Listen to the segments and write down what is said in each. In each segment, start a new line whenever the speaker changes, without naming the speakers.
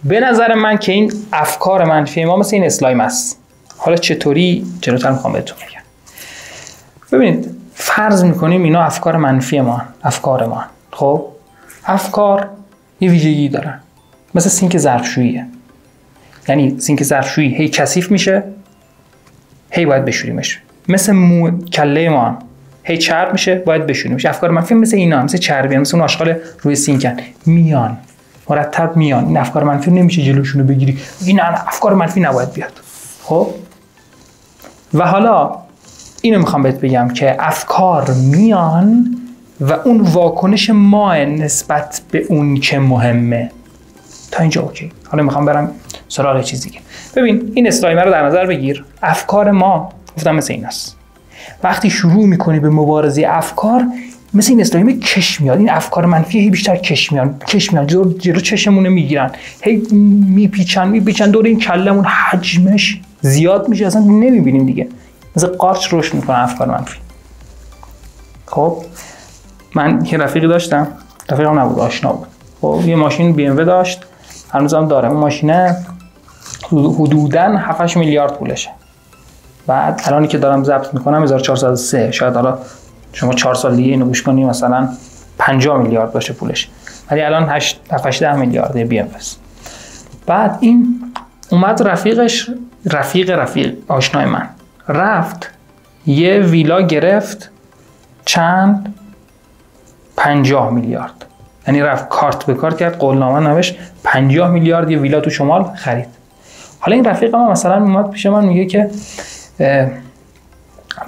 به نظر من که این افکار منفی ما مثل این اسلایم است. حالا چطوری جلوتر میخوام بهتون بگم. ببینید فرض میکنیم اینا افکار منفی ما، افکار ما. خب افکار یه ویژگی دارن، مثل سینک ظرفشوییه. یعنی سینک ظرفشویی هی کثیف میشه، هی باید بشوریمش. مثل کله ما هی چرب میشه، باید بشوریمش. افکار منفی مثل اینا، مثل چربی، مثل اون آشغال روی سینکن، میان مرتب میان. این افکار منفی نمیشه جلوشونو بگیری، این افکار منفی نباید بیاد. خب و حالا اینو میخوام بهت بگم که افکار میان و اون واکنش ما نسبت به اون که مهمه. تا اینجا اوکی. حالا میخوام برم سراغ چیزی دیگه. ببین این اسلایمر رو در نظر بگیر. افکار ما گفتم مثل ایناست. وقتی شروع میکنی به مبارزه افکار، مثل این اسلایمر کش میاد. این افکار منفی هی بیشتر کش میان جلو چشمون میگیرن، هی میپیچن دور این کلمون، حجمش زیاد میشه، اصلا نمیبینیم دیگه. مثل قارچ رشد میکنه افکار منفی. خب من یه رفیقی داشتم، رفیقم نبود، آشنا بود. خب یه ماشین بی ام و داشت، هنوزم داره. اون ماشینه حدوداً 7-8 میلیارد پولشه. بعد الانی که دارم ضبط میکنم 1403، شاید حالا شما 4 سال دیگه اینو گوش کنی مثلا 50 میلیارد باشه پولش، ولی الان 7-8 میلیارد بی ام و. بعد این اومد رفیق آشنای من رفت یه ویلا گرفت چند 50 میلیارد. یعنی رفت کارت به کارت کرد، قولنامه نوشت 50 میلیارد یه ویلا تو شمال خرید. حالا این رفیق ما مثلا اومد پیش من میگه که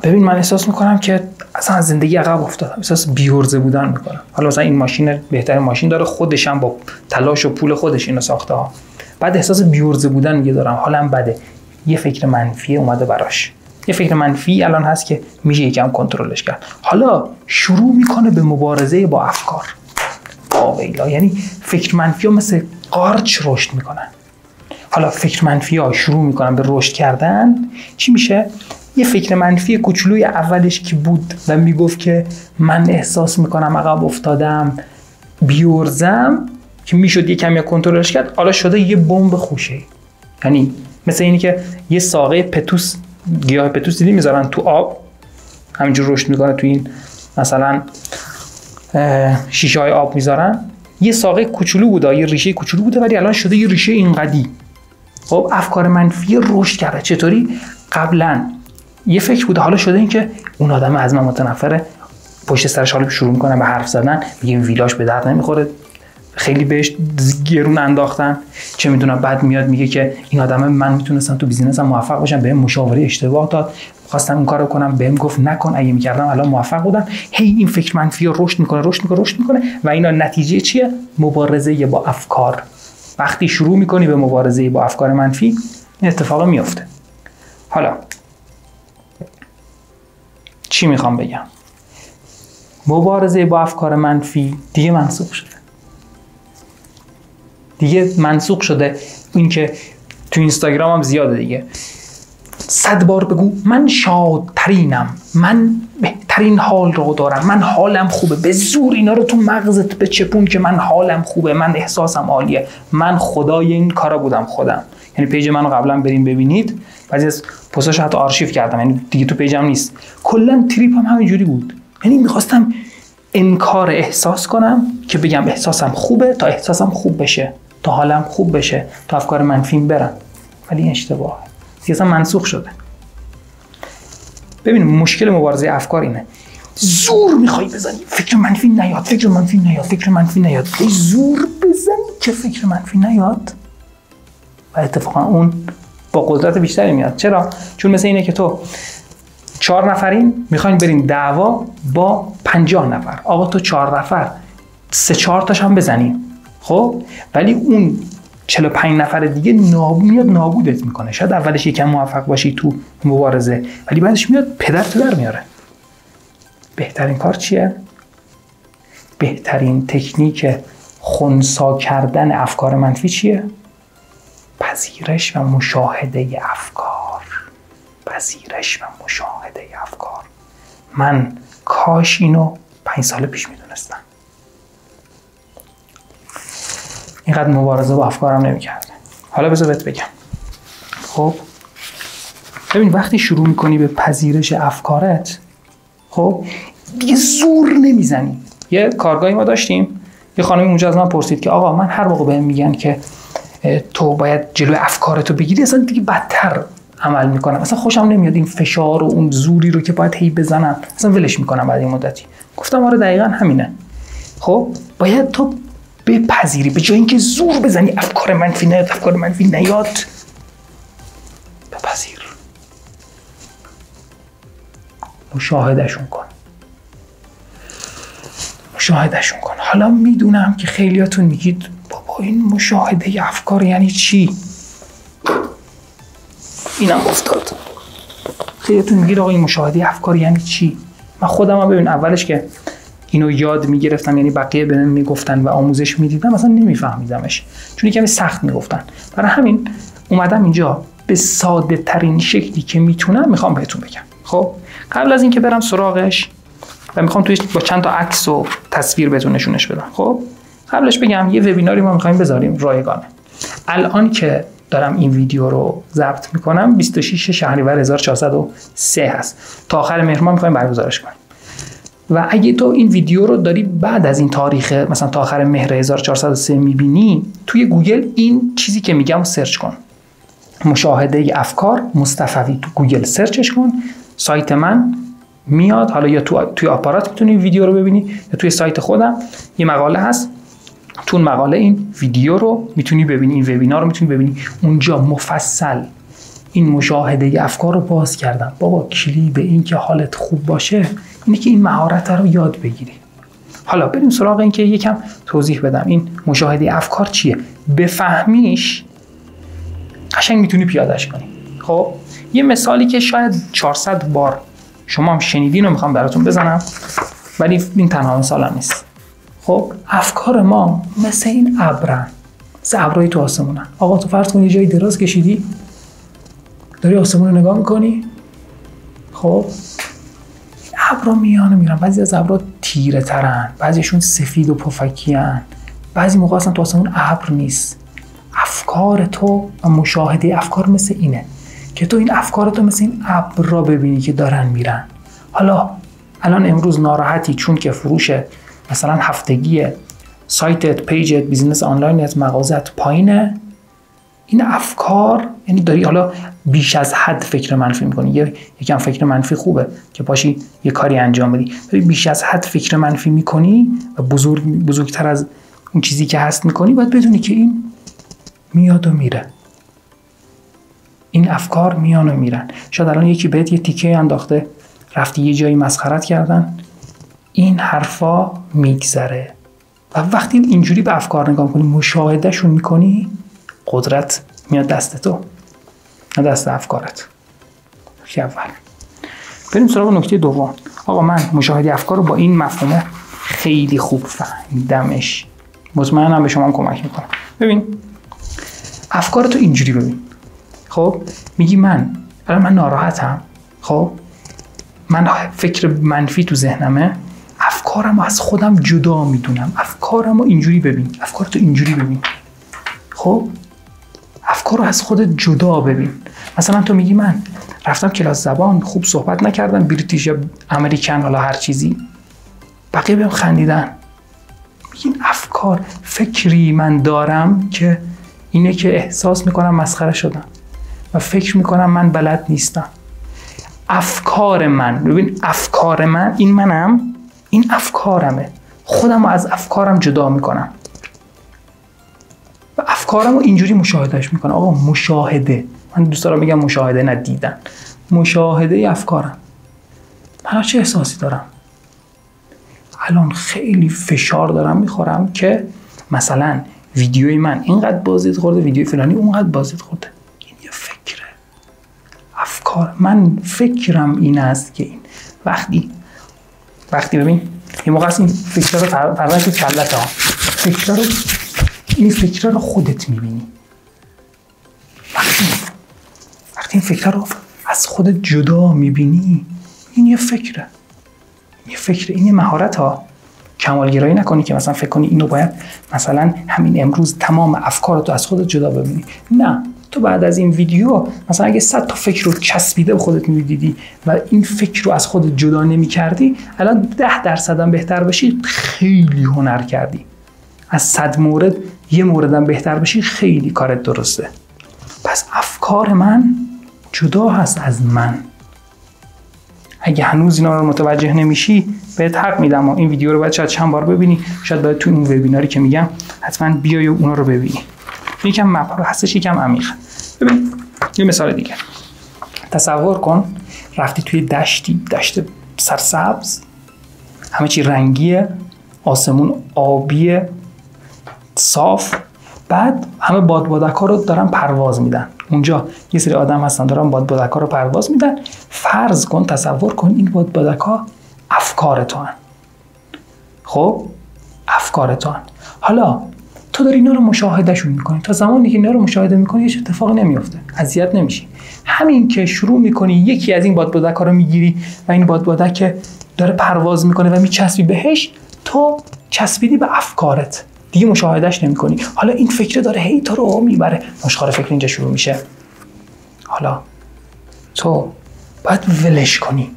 ببین من احساس میکنم که اصلا از زندگی عقب افتادم، احساس بی‌عرضه بودن میکنم. حالا مثلا این ماشین بهترین ماشین داره، خودش هم با تلاش و پول خودش اینو ساخته ها. بعد احساس بی‌عرضه بودن میگه دارم، حالم بده. یه فکر منفی اومده براش، یه فکر منفی الان هست که میشه یکم کنترلش کرد. حالا شروع میکنه به مبارزه با افکار. واویلا، یعنی فکر منفی ها مثل قارچ رشد میکنن. حالا فکر منفی ها شروع میکنن به رشد کردن، چی میشه؟ یه فکر منفی کوچولوی اولش که بود و میگفت که من احساس میکنم عقب افتادم، بیورزم، که میشد یه کمی کنترلش کرد، حالا شده یه بمب خوشه. یعنی مثل اینی که یه ساقه پتوس، گیاه پتوس دیدی میذارن تو آب، همینجور رشد میکنه تو این مثلا شیشه های آب میذارن. یه ساقه کوچولو بوده، یه ریشه کوچولو بوده، ولی الان شده یه ریشه اینقدی. خب افکار منفی رشد کرده. چطوری؟ قبلا یه فکر بوده، حالا شده این که اون آدم از من متنفره، پشت سرش حالا شروع میکنه به حرف زدن، میگه ویلاش به درد نمیخوره، خیلی بهش گرون انداختن، چه میدونم. بعد میاد میگه که این آدمه من میتونستم تو بیزینسم موفق باشم، بهم مشاوره اشتباه داد، خواستم این کارو کنم، بهم گفت نکن، اگه میکردم الان موفق بودم. هی این فکر منفی رشد میکنه و اینا نتیجه چیه؟ مبارزه با افکار. وقتی شروع میکنی به مبارزه با افکار منفی، این اتفاق میفته. حالا چی میخوام بگم؟ مبارزه با افکار منفی دیگه منسوخ شده. این که تو اینستاگرام هم زیاده دیگه، 100 بار بگو من شادترینم، من بهترین حال رو دارم، من حالم خوبه. به زور اینا رو تو مغزت بچپون که من حالم خوبه، من احساسم عالیه، من خدای این کارا بودم خودم. یعنی پیج منو قبلا بریم ببینید، بعضی از پستاش حتی آرشیو کردم، یعنی دیگه تو پیجم نیست. کلا تریپم همینجوری بود. یعنی می‌خواستم انکار احساس کنم که بگم احساسم خوبه تا احساسم خوب بشه، تا حالم خوب بشه، تا افکار منفیم برن. ولی این اشتباهه. دیگه اصلا منسوخ شده. ببین مشکل مبارزه افکار اینه، زور میخوای بزنی فکر منفی نیاد، زور بزنی که فکر منفی نیاد و اتفاقا اون با قدرت بیشتری میاد. چرا؟ چون مثل اینه که تو 4 نفرین میخواین برین دعوا با 50 نفر. آقا تو 4 نفر 3-4 تاش هم بزنین، خب ولی اون 45 نفر دیگه میاد نابودت میکنه. شاید اولش یکم موفق باشی تو مبارزه، ولی بعدش میاد پدرتو در میاره. بهترین کار چیه؟ بهترین تکنیک خنثی کردن افکار منفی چیه؟ پذیرش و مشاهده افکار. من کاش اینو 5 سال پیش میدونستم. اینقدر مبارزه با افکارم نمی‌کردم. حالا بذار بهت بگم. خب ببین وقتی شروع می‌کنی به پذیرش افکارت، خب دیگه زور نمیزنی. یه کارگاهی ما داشتیم، یه خانمی اونجا از من پرسید که آقا من هر موقع بهم میگن که تو باید جلوی افکارتو بگیری، اصلا دیگه بدتر عمل میکنم، اصلا خوشم نمیاد این فشار و اون زوری رو که باید هی بزنم، اصلا ولش میکنم بعد این مدتی. گفتم آره دقیقاً همینه. خب باید تو بپذیری، به جای اینکه زور بزنی افکار منفی نیاد، افکار منفی نیاد، بپذیر، مشاهدهشون کن. حالا میدونم که خیلیاتون میگید بابا این مشاهده افکار یعنی چی؟ اینم افتاد. خیلیاتون میگید آقا این مشاهده افکار یعنی چی؟ من خودم هم ببین اولش که اینو یاد میگرفتم، یعنی بقیه بهم میگفتن و آموزش میدیدم، اصلا نمیفهمیدمش، چون کمی سخت میگفتن. برای همین اومدم اینجا به ساده ترین شکلی که میتونم میخوام بهتون بگم. خب قبل از اینکه برم سراغش و میخوام توش با چند تا عکس و تصویر بهتون نشونش بدم، خب قبلش بگم یه وبیناری ما میخوایم بذاریم رایگانه. الان که دارم این ویدیو رو ضبط میکنم 26 شهریور 1403 هست. تا آخر مهر ماه میخوایم برگزارش کنیم. و اگه تو این ویدیو رو داری بعد از این تاریخ مثلا تا آخر مهر 1403 میبینی، توی گوگل این چیزی که میگم سرچ کن. مشاهده افکار مصطفوی تو گوگل سرچش کن. سایت من میاد، حالا یا توی آپارات میتونی ویدیو رو ببینی یا توی سایت خودم یه مقاله هست، تو اون مقاله این ویدیو رو میتونی ببینی، این وبینار رو میتونی ببینی. اونجا مفصل این مشاهده افکار رو باز کردم. بابا کلید این که حالت خوب باشه اینه که این مهارت رو یاد بگیری. حالا بریم سراغ این که یکم توضیح بدم این مشاهده افکار چیه. بفهمیش قشنگ میتونی پیادهش کنی. خب یه مثالی که شاید 400 بار شما هم شنیدین رو میخوام براتون بزنم، ولی این تنها مثالم نیست. خب افکار ما مثل این ابرن، مثل ابرای تو آسمونن. آقا تو فرض کن یه جایی دراز کشیدی، داری آسمون رو نگاه میکنی، خب ابرا میان و میرن. بعضی از ابرا تیره ترن، بعضیشون سفید و پفکی هن، بعضی موقع اصلا تو آسمون ابر نیست. افکار تو و مشاهده افکار مثل اینه که تو این افکارتو مثل این ابر را ببینی که دارن میرن. حالا الان امروز ناراحتی چون که فروش مثلا هفتگی سایتت، پیجت، بیزینس آنلاین از مغازت پایینه، این افکار یعنی داری حالا بیش از حد فکر منفی میکنی. یکم فکر منفی خوبه که پاشی یه کاری انجام بدی، داری بیش از حد فکر منفی میکنی و بزرگتر از اون چیزی که هست میکنی. باید بدونی که این میاد و میره، این افکار میان و میرن. شاید الان یکی بهت یه تیکه انداخته، رفتی یه جایی مسخرت کردن، این حرفا میگذره. و وقتی اینجوری به افکار نگاه میکنی، مشاهدهشون میکنی، قدرت میاد دست تو، نه دست افکارت. نکته اول. بریم سراغ نکته دوم. آقا من مشاهده افکار رو با این مفهوم خیلی خوب فهمیدمش، مطمئنم به شما هم کمک میکنم. ببین افکارتو اینجوری ببین. خب میگی من ناراحتم، خب من فکر منفی تو ذهنمه، افکارم از خودم جدا میدونم. افکارم رو اینجوری ببین، افکارتو اینجوری ببین. خب افکار رو از خودت جدا ببین. مثلا تو میگی من رفتم کلاس زبان، خوب صحبت نکردم، بریتیش یا امریکن، حالا هر چیزی، بقیه بهم خندیدن. این افکار، فکری من دارم که اینه که احساس میکنم مسخره شدم و فکر میکنم من بلد نیستم. افکار من، ببین افکار من، این منم، این افکارمه، خودم رو از افکارم جدا میکنم و افکارم رو اینجوری مشاهدهش میکنم. آقا مشاهده، من دوست دارم بگم مشاهده نه دیدن، مشاهده افکارم. من چه احساسی دارم؟ الان خیلی فشار دارم میخورم که مثلا ویدیوی من اینقدر بازدید خورده، ویدیوی فلانی اونقدر بازدید خورده. این یه فکره، افکار. من فکرم این است که این وقتی ببین یه موقع این فکر رو فرضاً تو کلت ها، این فکر رو خودت میبینی. وقتی این فکر رو از خودت جدا میبینی، این یه فکره، این یه مهارت ها کمالگرایی نکنی که مثلا فکر کنی اینو باید مثلا همین امروز تمام افکارتو از خودت جدا ببینی. نه، تو بعد از این ویدیو مثلا اگه 100 تا فکر رو چسبیده به خودت می‌دیدی و این فکر رو از خودت جدا نمی‌کردی، الان 10% هم بهتر بشی خیلی هنر کردی. از 100 مورد 1 موردم بهتر بشی خیلی کارت درسته. پس افکار من جدا هست از من. اگه هنوز اینا رو متوجه نمیشی بهت حق میدم و این ویدیو رو باید شاید چند بار ببینی، شاید باید تو اون وبیناری که میگم حتما بیای و اونا رو ببینی. یکم مبحث هستش، یکم عمیق. ببین یه مثال دیگه. تصور کن رفتی توی دشت سرسبز، همه چی رنگیه، آسمون آبیه صاف، بعد همه بادبادک‌ها رو دارن پرواز میدن. اونجا یه سری آدم هستن دارن بادبادک‌ها رو پرواز میدن. فرض کن، تصور کن این بادبادک‌ها افکار تو هن. خب افکار تو هن. حالا تو داری اینا رو مشاهدهشون میکنی. تا زمانی که اینا رو مشاهده میکنی هیچ اتفاقی نمیفته، اذیت نمیشی. همین که شروع میکنی یکی از این بادبادک‌ها رو میگیری و این بادبادک داره پرواز میکنه و میچسبی بهش، تو چسبیدی به افکارت، دیگه مشاهدهش نمی‌کنی. حالا این فکر داره هی تو رو میبره، مشخار فکر اینجا شروع میشه. حالا تو باید ولش کنی،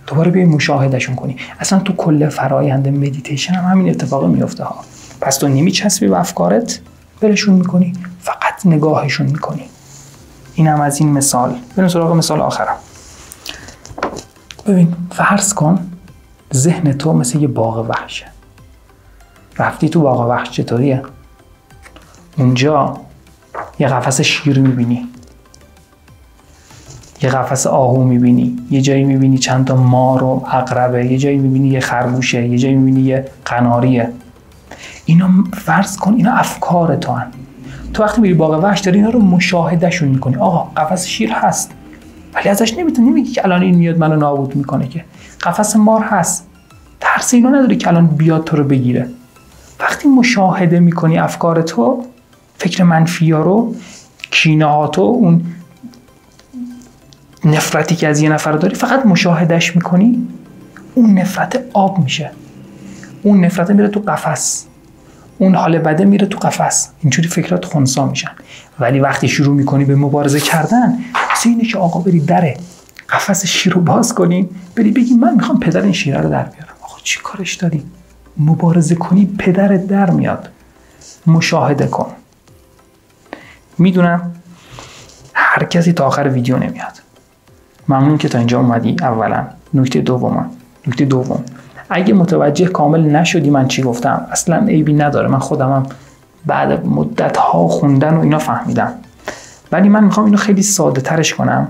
دوباره بیای مشاهدهشون کنی. اصلا تو کل فرایند مدیتیشن هم همین اتفاق میفته ها. پس تو نمیچسبی به افکارت، ولشون میکنی، فقط نگاهشون میکنی. اینم از این مثال. بریم سراغ مثال آخرم. ببین فرض کن ذهن تو مثل یه باغ وحشه. رفتی تو باغ وحش، چطوریه؟ اونجا یه قفس شیر میبینی، یه قفس آهو میبینی، یه جایی میبینی چند تا مار و عقربه، یه جایی میبینی یه خرگوشه، یه جایی میبینی یه قناریه. اینا فرض کن اینا افکار تو هن. تو وقتی میری باغ وحش داری اینا رو مشاهدهشون میکنی. آقا قفس شیر هست ولی ازش نمیگی که الان این میاد منو نابود میکنه، که قفس مار هست، ترس اینو نداری که الان بیاد تو رو بگیره. وقتی مشاهده میکنی افکار تو، فکر منفی ها رو، کینه ها تو، اون نفرتی که از یه نفر داری، فقط مشاهدهش میکنی، اون نفرت آب میشه، اون نفرت میره تو قفس، اون حال بده میره تو قفس، اینجوری فکرات خنثی میشن. ولی وقتی شروع میکنی به مبارزه کردن، واسه اینه که آقا بری در قفس شیر رو باز کنی، بری بگی من میخوام پدر این شیر رو در بیارم. آقا چی کارش داری؟ مبارزه کنی پدرت در میاد. مشاهده کن. میدونم هر کسی تا آخر ویدیو نمیاد. ممنون که تا اینجا اومدی. اولا نکته دوم اگه متوجه کامل نشدی من چی گفتم، اصلا عیبی نداره، من خودمم بعد مدت ها خوندن و اینا فهمیدم، ولی من میخوام اینو خیلی ساده ترش کنم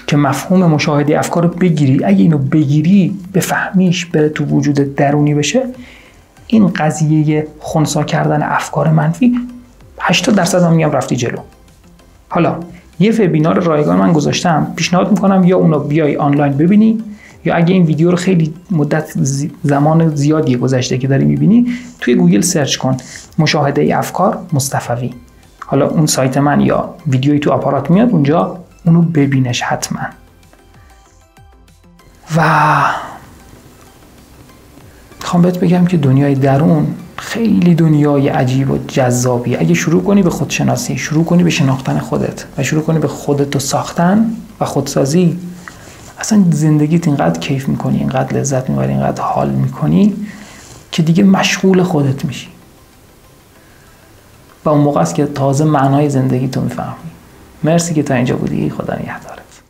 که مفهوم مشاهده افکار رو بگیری. اگه اینو بگیری، بفهمیش، بره تو وجود درونی بشه، این قضیه خنثی کردن افکار منفی 80% من میگم رفتی جلو. حالا یه وبینار رایگان من گذاشتم، پیشنهاد میکنم یا اونو بیای آنلاین ببینی، یا اگه این ویدیو رو خیلی مدت زمان زیادی گذشته که داری میبینی، توی گوگل سرچ کن مشاهده افکار مصطفوی. حالا اون سایت من یا ویدیویی تو آپارات میاد، اونجا اونو ببینش حتما. و میخوام بهت بگم که دنیای درون خیلی دنیای عجیب و جذابیه. اگه شروع کنی به خودشناسی، شروع کنی به شناختن خودت و شروع کنی به خودت ساختن و خودسازی، اصلا زندگیت اینقدر کیف میکنی، اینقدر لذت میبری، اینقدر حال میکنی که دیگه مشغول خودت میشی و اون موقع است که تازه معنای زندگی تو میفهمی. مرسی که تا اینجا بودی. خدا نگهدارت.